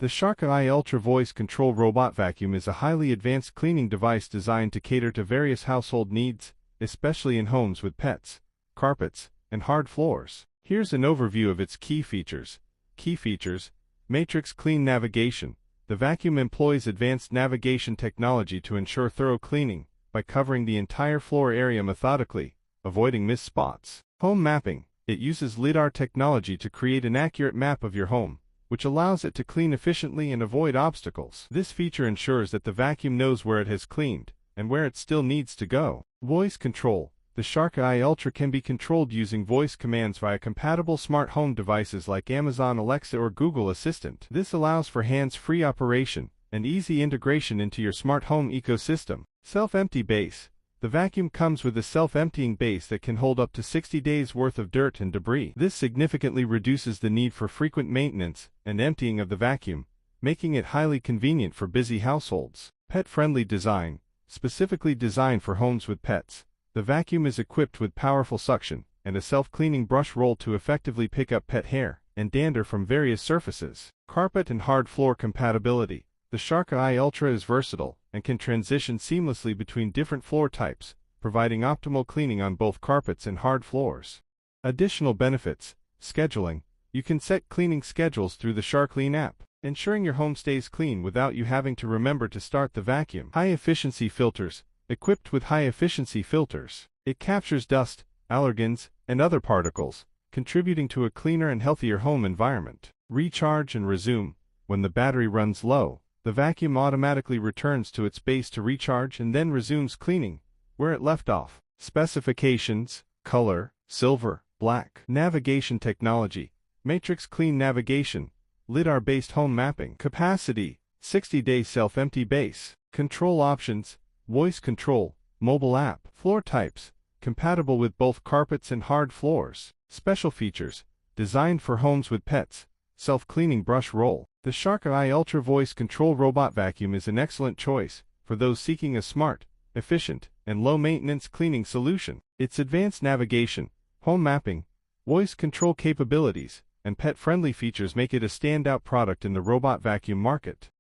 The Shark AI Ultra Voice Control Robot Vacuum is a highly advanced cleaning device designed to cater to various household needs, especially in homes with pets, carpets, and hard floors. Here's an overview of its key features. Key features: Matrix Clean Navigation. The vacuum employs advanced navigation technology to ensure thorough cleaning by covering the entire floor area methodically, avoiding missed spots. Home Mapping. It uses LiDAR technology to create an accurate map of your home, which allows it to clean efficiently and avoid obstacles. This feature ensures that the vacuum knows where it has cleaned and where it still needs to go. Voice Control. The Shark AI Ultra can be controlled using voice commands via compatible smart home devices like Amazon Alexa or Google Assistant. This allows for hands-free operation and easy integration into your smart home ecosystem. Self-empty base. The vacuum comes with a self-emptying base that can hold up to 60 days worth of dirt and debris. This significantly reduces the need for frequent maintenance and emptying of the vacuum, making it highly convenient for busy households. Pet-friendly design. Specifically designed for homes with pets, the vacuum is equipped with powerful suction and a self-cleaning brush roll to effectively pick up pet hair and dander from various surfaces. Carpet and hard floor compatibility. The Shark AI Ultra is versatile and can transition seamlessly between different floor types, providing optimal cleaning on both carpets and hard floors. Additional benefits: scheduling. You can set cleaning schedules through the SharkClean app, ensuring your home stays clean without you having to remember to start the vacuum. High-efficiency filters. Equipped with high-efficiency filters, it captures dust, allergens, and other particles, contributing to a cleaner and healthier home environment. Recharge and resume. When the battery runs low, the vacuum automatically returns to its base to recharge and then resumes cleaning where it left off. Specifications: color, silver, black. Navigation technology: Matrix Clean Navigation, LiDAR-based home mapping. Capacity: 60-day self-empty base. Control options: voice control, mobile app. Floor types: compatible with both carpets and hard floors. Special features: designed for homes with pets, self-cleaning brush roll. The Shark AI Ultra Voice Control Robot Vacuum is an excellent choice for those seeking a smart, efficient, and low-maintenance cleaning solution. Its advanced navigation, home mapping, voice control capabilities, and pet-friendly features make it a standout product in the robot vacuum market.